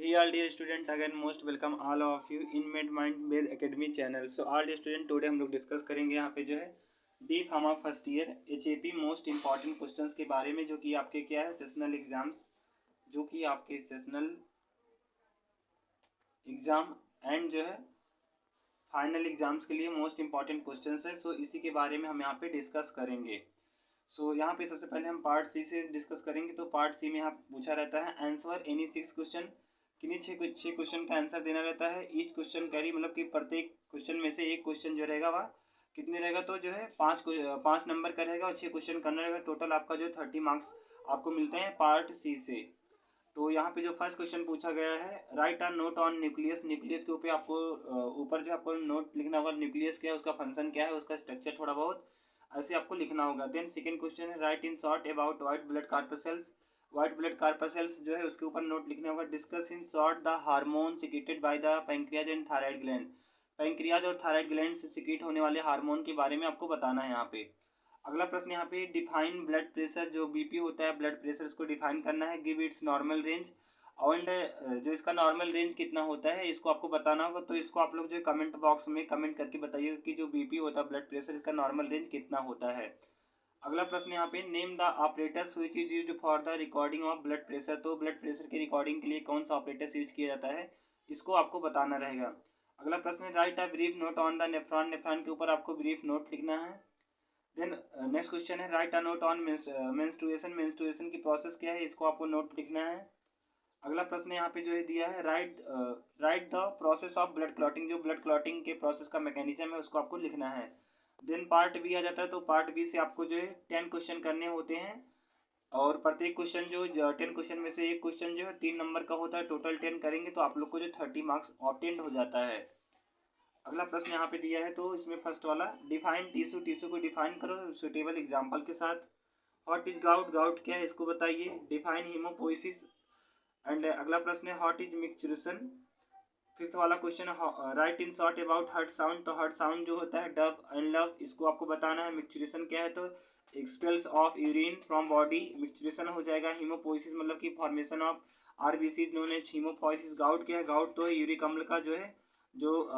Hey all dear student, again most welcome all of you in MedMind Academy channel. So all dear student, today हम लोग discuss करेंगे यहाँ पे जो है D pharma first year HAP most important questions के बारे में, जो कि आपके क्या है सेशनल एग्जाम्स, जो कि आपके सेशनल एग्जाम एंड जो है फाइनल एग्जाम्स के लिए मोस्ट इंपॉर्टेंट क्वेश्चंस है। सो इसी के बारे में हम यहाँ पे डिस्कस करेंगे। सो यहाँ पे सबसे पहले हम पार्ट सी से डिस्कस करेंगे। तो पार्ट सी में यहाँ पूछा रहता है आंसर एनी 6 क्वेश्चन, किन्हीं छः क्वेश्चन का आंसर देना रहता है। ईच क्वेश्चन कैरी मतलब कि प्रत्येक क्वेश्चन में से एक क्वेश्चन जो रहेगा वह कितने रहेगा, तो जो है पाँच नंबर का रहेगा और 6 क्वेश्चन करना रहेगा। टोटल आपका जो 30 मार्क्स आपको मिलते हैं पार्ट सी से। तो यहाँ पे जो फर्स्ट क्वेश्चन पूछा गया है, write a note on nucleus. Nucleus के ऊपर आपको ऊपर जो आपको नोट लिखना होगा, न्यूक्लियस क्या है, उसका फंक्शन क्या है, उसका स्ट्रक्चर थोड़ा बहुत ऐसे आपको लिखना होगा। देन सेकंड क्वेश्चन है, write in short about white blood corpuscles. White blood corpuscles जो है उसके ऊपर नोट लिखना होगा। Discuss in short the hormone secreted by the pancreas and thyroid gland. Pancreas और थायराइड ग्लैंड से सिक्रेट होने वाले हार्मोन के बारे में आपको बताना है यहाँ पे। अगला प्रश्न यहाँ पे, डिफाइन ब्लड प्रेशर। जो बीपी होता है ब्लड प्रेशर, उसको डिफाइन करना है। Give its normal range and जो इसका नॉर्मल रेंज कितना होता है इसको आपको बताना होगा। तो इसको आप लोग जो कमेंट बॉक्स में कमेंट करके बताइए कि जो बीपी होता है ब्लड प्रेशर, इसका नॉर्मल रेंज कितना होता है। अगला प्रश्न यहाँ पे, name the operators which is used for the recording of blood pressure. तो ब्लड प्रेशर की रिकॉर्डिंग के लिए कौन सा ऑपरेटर्स यूज किया जाता है, इसको आपको बताना रहेगा। अगला प्रश्न है, write a brief note on the nephron. Nephron के ऊपर आपको ब्रीफ नोट लिखना है। देन नेक्स्ट क्वेश्चन है, write a note on menstruation. Menstruation की प्रोसेस क्या है, इसको आपको नोट लिखना है। अगला प्रश्न यहाँ पे जो है दिया है, right the process of blood clotting. जो ब्लड क्लॉटिंग के प्रोसेस का मैकेनिज्म है उसको आपको लिखना है। देन पार्ट बी आ जाता है। तो पार्ट बी से आपको जो है 10 क्वेश्चन करने होते हैं और प्रत्येक क्वेश्चन जो 10 क्वेश्चन में से एक क्वेश्चन जो है 3 नंबर का होता है। टोटल 10 करेंगे तो आप लोग को जो 30 मार्क्स ऑब्टेन हो जाता है। अगला प्रश्न यहाँ पे दिया है, तो इसमें फर्स्ट वाला, डिफाइन टिश्यू। टिश्यू को डिफाइन करो सुटेबल एग्जाम्पल के साथ। What is gout. गाउट क्या है इसको बताइए। Define haemopoiesis. एंड अगला प्रश्न है, व्हाट इज मिक्सचुरेशन। फिफ्थ वाला क्वेश्चन है, write in short about heart sound. तो हर्ट साउंड जो होता है डब एंड लव, इसको आपको बताना है। मिक्सचुरेशन क्या है, तो expels of urine from body. Micturition हो जाएगा। हीमोपोइसिस मतलब कि formation of RBCs known as haemopoiesis. Gout क्या है, गाउट तो यूरिक अम्ल का जो है जो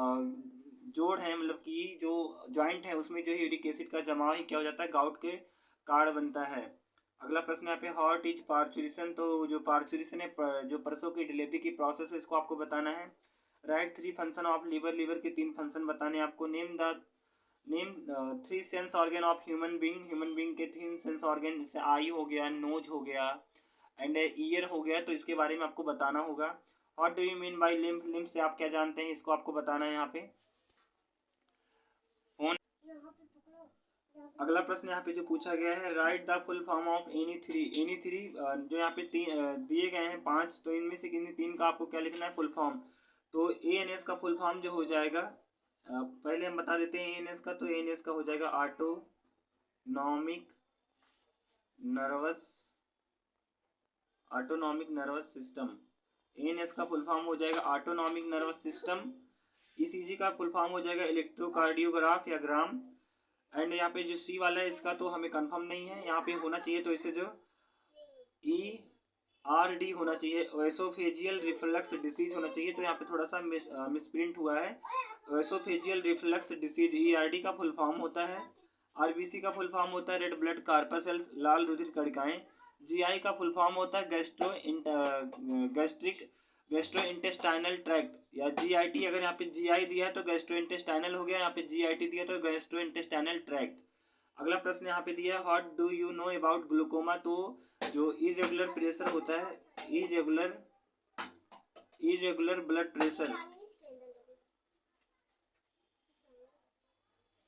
जोड़ है, मतलब कि जो जॉइंट है उसमें जो है यूरिक एसिड का जमाव ही क्या हो जाता है, गाउट के कारण बनता है। अगला प्रश्न यहाँ पे, हॉट इज पार्चुरेशन। तो जो पार्चुरेशन है जो प्रसव की डिलीवरी की प्रोसेस है, इसको आपको बताना है। Write 3 function of liver. Liver के 3 फंक्शन बताने हैं आपको। Name 3 sense organ of human being. Human being के 3 सेंस ऑर्गन, जैसे आई हो गया, नोज हो गया एंड ईयर हो गया, तो इसके बारे में आपको बताना होगा। What do you mean by lymph. Lymph से आप क्या जानते हैं, इसको आपको बताना है यहाँ पे। अगला प्रश्न यहाँ पे जो पूछा गया है, right the full form of any three. Any three जो यहाँ पे दिए गए हैं 5, तो इनमें से किन्हीं 3 का आपको क्या लिखना है, फुल फॉर्म। तो ANS का फुल फॉर्म जो हो जाएगा, पहले हम बता देते हैं ANS का। तो ANS का हो जाएगा ऑटोनॉमिक नर्वस सिस्टम। ANS का फुल फॉर्म हो जाएगा ऑटोनॉमिक नर्वस सिस्टम। ECG का फुल फॉर्म हो जाएगा इलेक्ट्रोकार्डियोग्राफ या ग्राम। एंड यहाँ पे जो सी वाला है इसका तो हमें कंफर्म नहीं है, यहाँ पे होना चाहिए, तो इसे जो ERD होना चाहिए, एसोफेजियल रिफ्लक्स डिसीज होना चाहिए। तो यहाँ पे थोड़ा सा मिसप्रिंट हुआ है। एसोफेजियल रिफ्लक्स डिसीज ERD का फुल फॉर्म होता है। RBC का फुल फॉर्म होता है रेड ब्लड कार्पसेल्स, लाल रुधिर कणिकाएं। GI का फुल फॉर्म होता है गैस्ट्रो इंटेस्टाइनल ट्रैक्ट या GIT। अगर यहाँ पे GI दिया है तो गैस्ट्रो इंटेस्टाइनल हो गया, यहाँ पे GIT दिया तो गैस्ट्रो इंटेस्टाइनल ट्रैक्ट। अगला प्रश्न यहाँ पे दिया है, what do you know about glaucoma. तो जो इरेगुलर प्रेशर होता है, irregular blood pressure,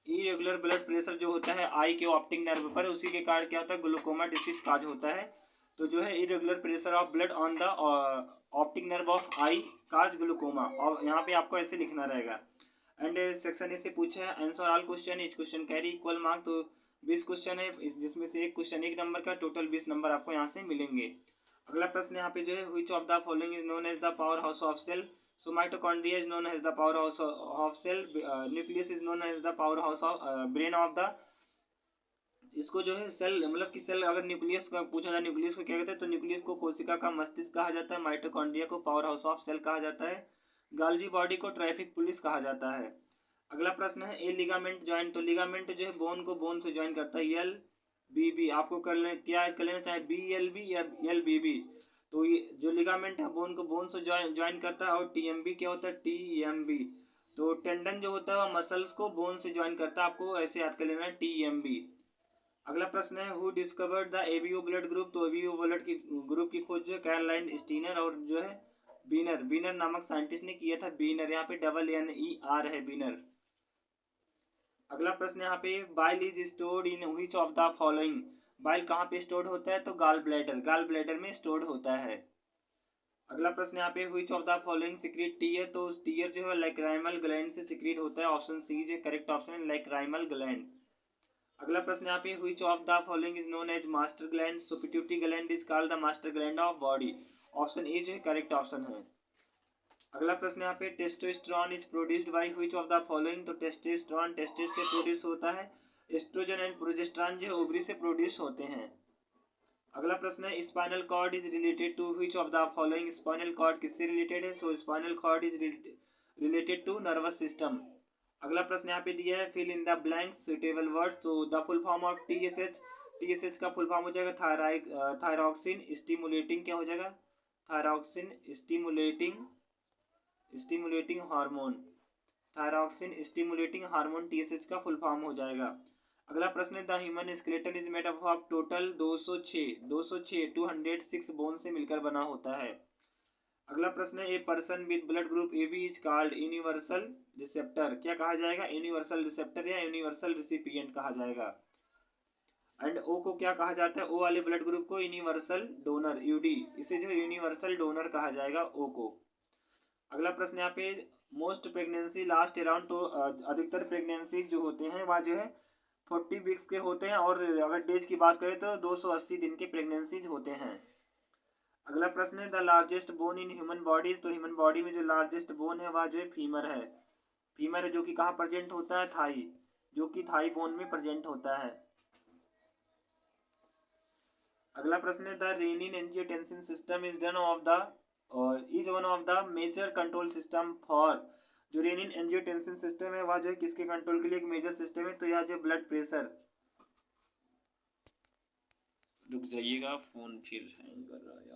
irregular blood pressure जो होता है आई के ऑप्टिक नर्व पर, उसी के कारण क्या होता है, ग्लूकोमा डिसीज काज होता है। तो जो है irregular pressure of blood on the optic nerve of I cause glaucoma, और यहाँ पे आपको ऐसे लिखना रहेगा। एंड सेक्शन ए से पूछा है, answer all question, each question carry equal mark. तो 20 क्वेश्चन है, जिसमें से एक क्वेश्चन 1 नंबर का, टोटल 20 नंबर आपको यहाँ से मिलेंगे। अगला प्रश्न यहाँ पे जो है, which of the following is known as the power house of cell. So mitochondria is known as the powerhouse of cell. Nucleus is known as the powerhouse of brain of the इसको जो है cell मतलब कि cell अगर nucleus का पूछा जाए, nucleus को क्या कहते हैं, तो न्यूक्लियस को कोशिका का मस्तिष्क कहा जाता है, माइटोकॉन्ड्रिया को पावर हाउस ऑफ सेल कहा जाता है, गाल्जी बॉडी को ट्रैफिक पुलिस कहा जाता है। अगला प्रश्न है ए लिगामेंट ज्वाइन, तो लिगामेंट जो है बोन को बोन से ज्वाइन करता है, एल बी बी आपको कर ले क्या कर लेना चाहे, बी एल बी या एल बी बी। तो ये जो लिगामेंट है बोन को बोन से ज्वाइन करता है, और टी एम बी क्या होता है, टी एम बी। तो टेंडन जो होता है वह मसल्स को बोन से ज्वाइन करता है, आपको ऐसे याद कर लेना है, टी एम बी। अगला प्रश्न है who discovered the ABO blood group, तो एबीओ ब्लड की ग्रुप की खोज जो है कैरोलाइन स्टीनर और जो है बीनर, बीनर नामक साइंटिस्ट ने किया था, बीनर यहाँ पे NER है, बीनर। अगला प्रश्न यहाँ पे bile is stored in which of the following, bile कहाँ पे स्टोर्ड होता है, तो गाल ब्लैडर, गाल ब्लैडर में स्टोर्ड होता है। अगला प्रश्न यहाँ पे which of the following secrete tear, तो टीयर जो है लाइक्राइमल ग्लैंड से सिक्रीट होता है, ऑप्शन सी जो करेक्ट ऑप्शन है, लाइक्राइमल ग्लैंड। अगला प्रश्न यहाँ पे which of the following is known as master gland, so pituitary gland is called the master gland of body, option A जो है करेक्ट ऑप्शन है। अगला प्रश्न यहाँ पे testosterone is produced by which of the following, तो testosterone testis से produce होता है, एस्ट्रोजन एंड प्रोजेस्टेरॉन जो ओवरी से प्रोड्यूस होते हैं। अगला प्रश्न है spinal cord is related to which of the following, spinal cord किससे रिलेटेड है, so spinal cord is related to nervous system. अगला प्रश्न यहाँ पे दिया है fill in the blanks suitable words, तो the full form of TSH का फुल फॉर्म हो जाएगा थायरॉक्सिन स्टिमुलेटिंग, क्या हो जाएगा, thyroxine stimulating hormone, thyroxine stimulating hormone TSH का फुल फॉर्म हो जाएगा। अगला प्रश्न है the human skeleton is made up of total 206 bone से मिलकर बना होता है। अगला प्रश्न है a person with blood group AB is called universal receptor, क्या कहा जाएगा, यूनिवर्सल रिसेप्टर या यूनिवर्सल रिसिपिएंट कहा जाएगा। एंड ओ को क्या कहा जाता है, ओ वाले ब्लड ग्रुप को यूनिवर्सल डोनर UD, इसे जो यूनिवर्सल डोनर कहा जाएगा ओ को। अगला प्रश्न यहाँ पे मोस्ट प्रेगनेंसी लास्ट अराउंड, तो अधिकतर प्रेगनेंसी जो होते हैं वह जो है 40 वीक्स के होते हैं, और अगर डेज की बात करें तो 280 दिन के प्रेगनेंसीज होते हैं। अगला प्रश्न है the largest bone in human body, तो ह्यूमन बॉडी में जो लार्जेस्ट बोन है वह जो है फीमर है, फीमर है जो कि कहाँ प्रेजेंट होता है, थाई, जो कि थाई बोन में प्रेजेंट होता है। अगला प्रश्न है the renin angiotensin system is one of the major control system for, जो रेनिन एंजियोटेंसिन सिस्टम है वह जो है किसके कंट्रोल के लिए एक मेजर सिस्टम है, तो यह जो ब्लड प्रेशर, रुक जाइएगा फोन फिर हैंग कर रहा है यार।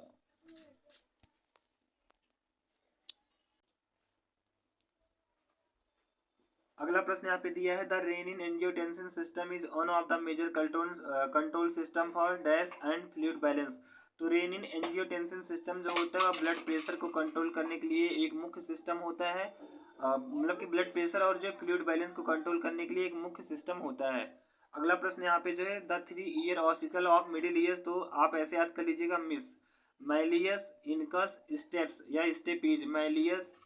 अगला प्रश्न यहाँ पे दिया है the renin angiotensin system is one of the major control system for dash and fluid balance, तो रेनिन एंजियोटेंसिन सिस्टम जो होता है वह ब्लड प्रेशर को कंट्रोल करने के लिए एक मुख्य सिस्टम होता है, मतलब कि ब्लड प्रेशर और जो फ्लूइड बैलेंस को कंट्रोल करने के लिए एक मुख्य सिस्टम होता है। अगला प्रश्न यहाँ पे जो है the 3 ear ossicle of middle ear, तो आप ऐसे याद कर लीजिएगा मिस मैलियस इनकस स्टेप्स या स्टेपीज, मैलियस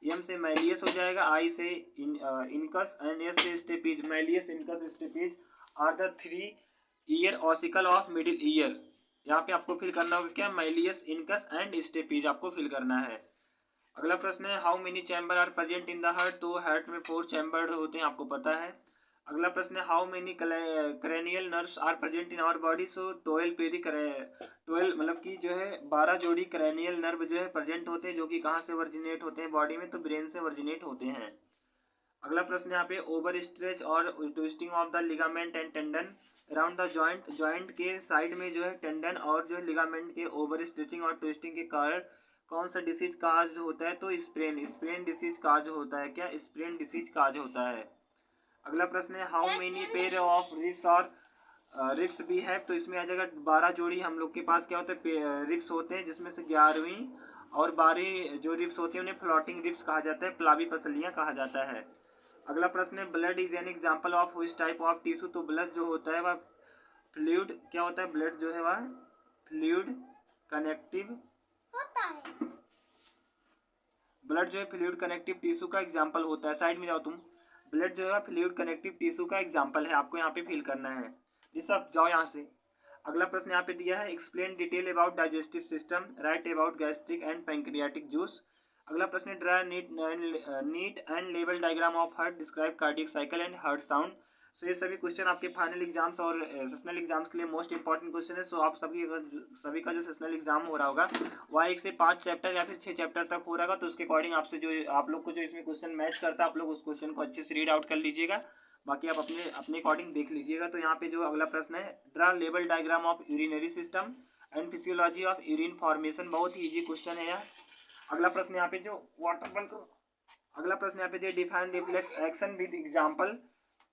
एम से मैलियस हो जाएगा, आई से इनकस एंड एस से stapes, malleus incus stapes are the 3 ear ossicle of middle ear. यहाँ पे आपको फिल करना होगा क्या, मैलियस इनकस एंड स्टेपीज आपको फिल करना है। अगला प्रश्न है how many chamber are present in the heart, तो हार्ट में 4 चैम्बर होते हैं, आपको पता है। अगला प्रश्न है how many cranial nerves are present in our body, so 12 मतलब कि जो है 12 जोड़ी क्रेनियल नर्व जो है प्रेजेंट होते हैं, जो कि कहाँ से वर्जिनेट होते हैं बॉडी में, तो ब्रेन से वर्जिनेट होते हैं। अगला प्रश्न यहाँ पे ओवर स्ट्रेच और twisting of the ligament and tendon around the joint, joint के साइड में जो है टेंडन और जो है लिगामेंट के ओवर स्ट्रेचिंग और ट्विस्टिंग के कारण कौन सा डिसीज काज होता है, तो स्प्रेन डिसीज काज होता है, क्या स्प्रेन डिसीज काज होता है। अगला प्रश्न है how many pair of ribs और रिब्स भी है, तो इसमें आ जाएगा 12 जोड़ी हम लोग के पास क्या होता है रिब्स होते हैं, जिसमें से 11वीं और 12वीं जो रिब्स होती है उन्हें फ्लोटिंग रिब्स कहा जाता है, प्लावी पसलियाँ कहा जाता है। अगला प्रश्न है blood is an example of which type of tissue, तो ब्लड जो होता है वह फ्लूइड क्या होता है, ब्लड जो है वह फ्लूइड कनेक्टिव होता है, ब्लड जो है फ्लूइड कनेक्टिव टिश्यू का एग्जाम्पल होता है। साइड में जाओ तुम, ब्लड जो है फ्लूइड कनेक्टिव टिश्यू का एग्जाम्पल है, आपको यहाँ पे फिल करना है, ये सब जाओ यहाँ से। अगला प्रश्न यहाँ पे दिया है explain detail about digestive system, write about gastric and pancreatic juice. अगला प्रश्न है ड्रा नीट एंड लेवल diagram of heart, describe cardiac cycle and heart sound, so ये सभी क्वेश्चन आपके फाइनल एग्जाम्स और सेशनल एग्जाम्स के लिए मोस्ट इंपॉर्टेंट क्वेश्चन है। सो आप सभी का जो सेशनल एग्जाम हो रहा होगा वह 1 से 5 चैप्टर या फिर 6 चैप्टर तक हो रहा होगा। तो उसके अकॉर्डिंग आपसे जो आप लोग को जो इसमें क्वेश्चन मैच करता है आप लोग उस क्वेश्चन को अच्छे से रीड आउट कर लीजिएगा, बाकी आप अपने अपने अकॉर्डिंग देख लीजिएगा। तो यहाँ पे जो अगला प्रश्न है, draw level diagram of urinary system and physiology of urine formation. बहुत ही ईजी क्वेश्चन है यह। अगला प्रश्न यहाँ पे जो वाटर बंद करो, अगला प्रश्न यहाँ पे दिया define reflex action with example.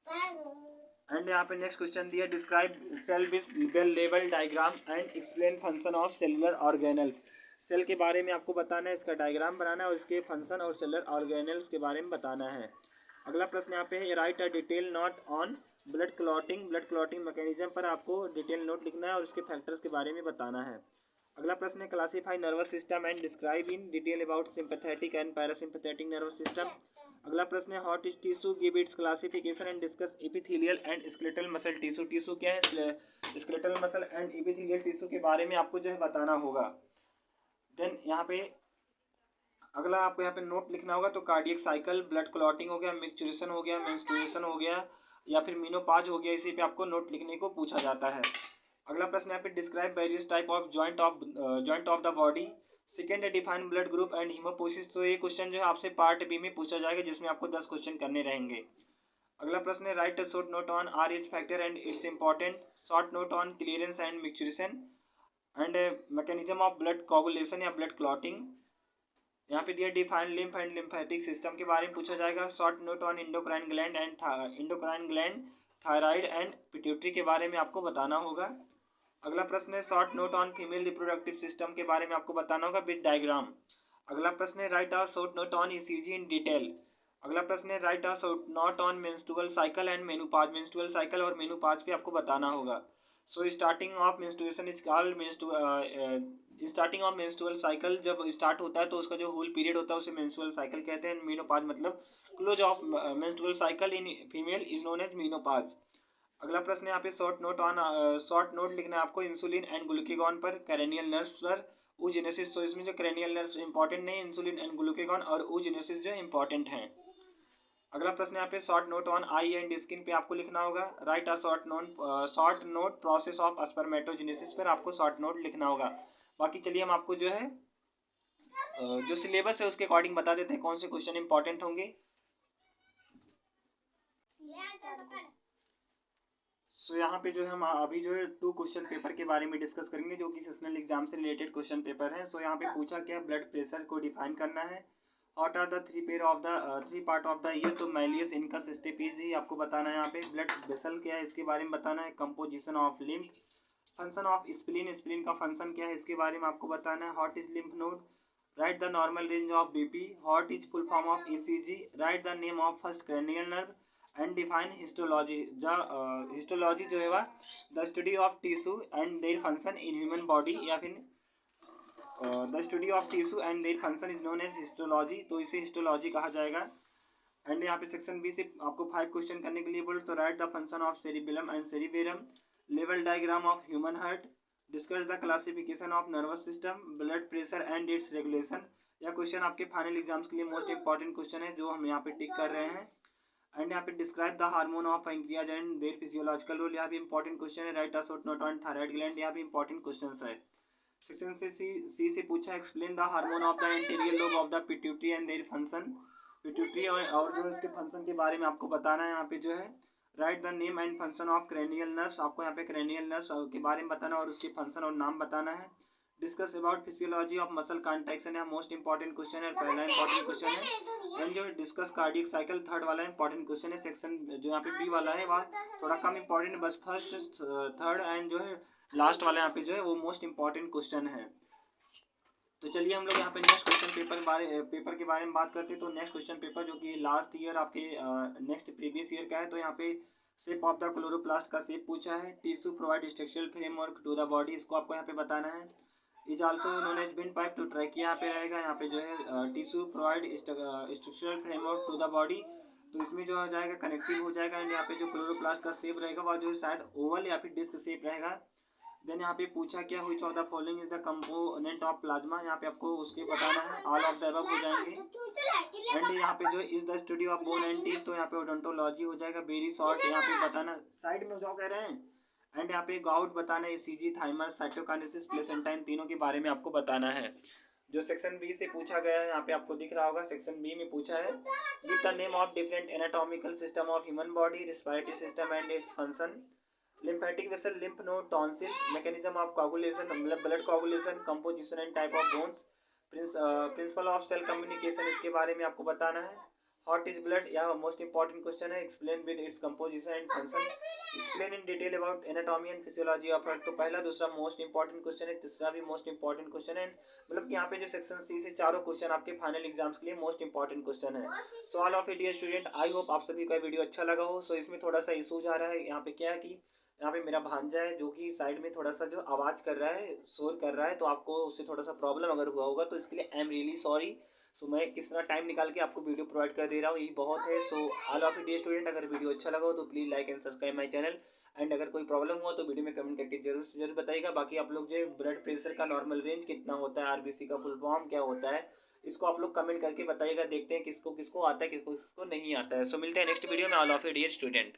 And यहाँ पे नेक्स्ट क्वेश्चन दिया डिस्क्राइब सेल विद लेवल diagram and explain function of cellular organelles. Cell के बारे में आपको बताना है, इसका डायग्राम बनाना है और इसके फंक्शन और सेलुलर ऑर्गेनल्स के बारे में बताना है। अगला प्रश्न यहाँ पे है write a detail note on blood clotting mechanism पर आपको डिटेल नोट लिखना है और इसके फैक्टर्स के बारे में बताना है। अगला प्रश्न है classify nervous system and describe in detail about sympathetic and parasympathetic nervous system. अगला प्रश्न है hot tissue give its classification and discuss epithelial and skeletal muscle tissue. Tissue क्या है, skeletal muscle and epithelial tissue के बारे में आपको जो है बताना होगा। देन यहाँ पे अगला आपको यहाँ पे नोट लिखना होगा, तो कार्डियक साइकिल, ब्लड क्लॉटिंग हो गया, मिक्सचुरेशन हो गया, मेंस्ट्रुएशन हो गया या फिर मीनोपाज हो गया, इसी पे आपको नोट लिखने को पूछा जाता है। अगला प्रश्न यहाँ पे describe various type of joint of the body. Second है डिफाइन ब्लड ग्रुप एंड हीमोपोसिस। तो ये क्वेश्चन जो है आपसे पार्ट बी में पूछा जाएगा जिसमें आपको 10 क्वेश्चन करने रहेंगे। अगला प्रश्न है write a short note on RH factor and its important, short note on clearance and micturition and mechanism of blood coagulation या ब्लड क्लॉटिंग। यहाँ पे दिया define lymph and lymphatic system के बारे में पूछा जाएगा। Short note on endocrine gland thyroid and pituitary के बारे में आपको बताना होगा। अगला प्रश्न है short note on female reproductive system के बारे में आपको बताना होगा विद डायग्राम। अगला प्रश्न है write a short note on ECG in detail. अगला प्रश्न है write a short note on menstrual cycle and menopause. Menstrual cycle और मेनोपॉज पे आपको बताना होगा। So starting of menstruation is called starting of menstrual cycle जब स्टार्ट होता है तो उसका जो होल पीरियड होता है उसे मेंस्ट्रुअल साइकिल कहते हैं। मेनोपॉज मतलब close of menstrual cycle in female is known as menopause. अगला प्रश्न यहाँ पे शॉर्ट नोट लिखना है आपको इंसुलिन एंड ग्लूकेगॉन पर, क्रेनियल नर्व्स पर, oogenesis। तो इसमें जो क्रेनियल नर्व्स इंपॉर्टेंट नहीं, इंसुलिन एंड ग्लूकेगॉन और oogenesis जो इंपॉर्टेंट हैं। अगला प्रश्न यहाँ पे short note on eye and skin पे आपको लिखना होगा। Write a short note process of spermatogenesis पर आपको शॉर्ट नोट लिखना होगा। बाकी चलिए हम आपको जो है जो सिलेबस है उसके अकॉर्डिंग बता देते हैं कौन से क्वेश्चन इंपॉर्टेंट होंगे। सो यहाँ पे जो है हम अभी जो है 2 क्वेश्चन पेपर के बारे में डिस्कस करेंगे जो कि सेशनल एग्जाम से रिलेटेड क्वेश्चन पेपर है। सो यहाँ पे पूछा क्या, ब्लड प्रेशर को डिफाइन करना है। What are the 3 part of the ear. तो मैलियस इनकस स्टेपीज ही आपको बताना है। यहाँ पे ब्लड वेसल क्या है इसके बारे में बताना है। Composition of lymph, function of spleen का फंक्शन क्या है इसके बारे में आपको बताना है। What is lymph node, right the normal range of BP, what is full form of ECG, right the name of first cranial nerve and define histology. Histology जो है वह the study of tissue and their function in human body या फिर the study of tissue and their function is known as histology. तो इसे histology कहा जाएगा। And यहाँ पे सेक्शन बी से आपको 5 क्वेश्चन करने के लिए बोल, तो right the function of cerebellum and cerebrum, level diagram of human heart, discuss the classification of nervous system, blood pressure and it's regulation. यह क्वेश्चन आपके फाइनल एग्जाम्स के लिए मोस्ट इंपॉर्टेंट क्वेश्चन है जो हम यहाँ पे टिक कर रहे हैं। एंड यहाँ पे describe the hormone of pancreas and their physiological role, यहाँ भी इंपॉर्टेंट क्वेश्चन है। Write a short note on thyroid gland, यहाँ भी इंपॉर्टेंट क्वेश्चन है। सेक्शन से सी से पूछा explain the hormone of the anterior lobe of the pituitary and their function. Pituitary और जो इसके फंक्शन के बारे में आपको बताना है। यहाँ पे जो है right the name and function of cranial nerves, आपको यहाँ पे क्रेनियल नर्व्स के बारे में बताना और उसके फंक्शन और नाम बताना है। Discuss about physiology of muscle contraction, यह मोस्ट इंपॉर्टेंट क्वेश्चन है, पहला इंपॉर्टेंट क्वेश्चन है। एंड जो डिस्कस कार्डियक साइकिल थर्ड वाला इंपॉर्टेंट क्वेश्चन है। सेक्शन जो यहाँ पे बी वाला है वह थोड़ा कम इंपॉर्टेंट, बस फर्स्ट थर्ड एंड जो है लास्ट वाला यहाँ पे जो है वो मोस्ट इंपॉर्टेंट क्वेश्चन है। तो चलिए हम लोग यहाँ पे नेक्स्ट क्वेश्चन पेपर के बारे में बात करते हैं। तो नेक्स्ट क्वेश्चन पेपर जो कि लास्ट ईयर आपके नेक्स्ट प्रीवियस ईयर का है। तो यहाँ पे शेप ऑफ द क्लोरोप्लास्ट का शेप पूछा है। Tissue provide structural framework to the body, इसको आपको यहाँ पे बताना है। Is also known as wind pipe to trachea यहाँ पे रहेगा। यहाँ पे जो है tissue provide structural framework to the body, तो इसमें जो हो जाएगा कनेक्टिव हो जाएगा। एंड यहाँ पे जो क्लोरोप्लास्ट का शेप रहेगा वह जो शायद ओवल या फिर डिस्क शेप रहेगा। देन यहाँ पे पूछा क्या which of the following is the component of plasma, यहाँ पे आपको उसके बताना है, ऑल ऑफ द अबव हो जाएंगे। एंड यहाँ पे जो is the study of bone and teeth, तो यहाँ पे ओडोंटोलॉजी हो जाएगा। वेरी शॉर्ट यहाँ पे बताना, साइड में जाओ कह रहे हैं। एंड यहाँ पे गाउट बताना है, ईसीजी, थाइमस, साइटोकाइनेसिस, प्लेसेंटा, इन तीनों के बारे में आपको बताना है। जो सेक्शन बी से पूछा गया है यहाँ पे आपको दिख रहा होगा, सेक्शन बी में पूछा है give the name of different anatomical system of human body, respiratory system and its function, lymphatic vessel, lymph node, tonsils, mechanism of coagulation, blood coagulation, composition and type of bones, principle of cell communication, इसके बारे में आपको बताना है। What is blood, यह most important question है। Explain with its composition and function, explain in detail about anatomy and physiology of heart. तो पहला दूसरा मोस्ट इंपॉर्टेंट क्वेश्चन है, तीसरा भी मोस्ट इंपॉर्टेंट क्वेश्चन है। मतलब यहाँ पे जो सेक्शन सी से चारों क्वेश्चन आपके फाइनल एग्जाम्स के लिए मोस्ट इंपॉर्टेंट क्वेश्चन है। So all of it dear student, I hope आप सभी का वीडियो अच्छा लगा हो। सो इसमें थोड़ा सा इशूज आ रहा है, यहाँ पे क्या है कि यहाँ पे मेरा भांजा है जो कि साइड में थोड़ा सा जो आवाज़ कर रहा है, शोर कर रहा है, तो आपको उससे थोड़ा सा प्रॉब्लम अगर हुआ होगा तो इसके लिए आई एम रियली सॉरी। सो मैं किस तरह टाइम निकाल के आपको वीडियो प्रोवाइड कर दे रहा हूँ, यही बहुत है। So all of dear student, अगर वीडियो अच्छा लगा हो तो please like and subscribe my channel. And अगर कोई प्रॉब्लम हुआ तो वीडियो में कमेंट करके जरूर से जरूर बताइएगा। बाकी आप लोग जो ब्लड प्रेशर का नॉर्मल रेंज कितना होता है, आरबीसी का फुल फॉर्म क्या होता है, इसको आप लोग कमेंट करके बताइएगा। देखते हैं किसको किसको आता है, किसको किसको नहीं आता है। सो मिलते हैं नेक्स्ट वीडियो में। All of dear student.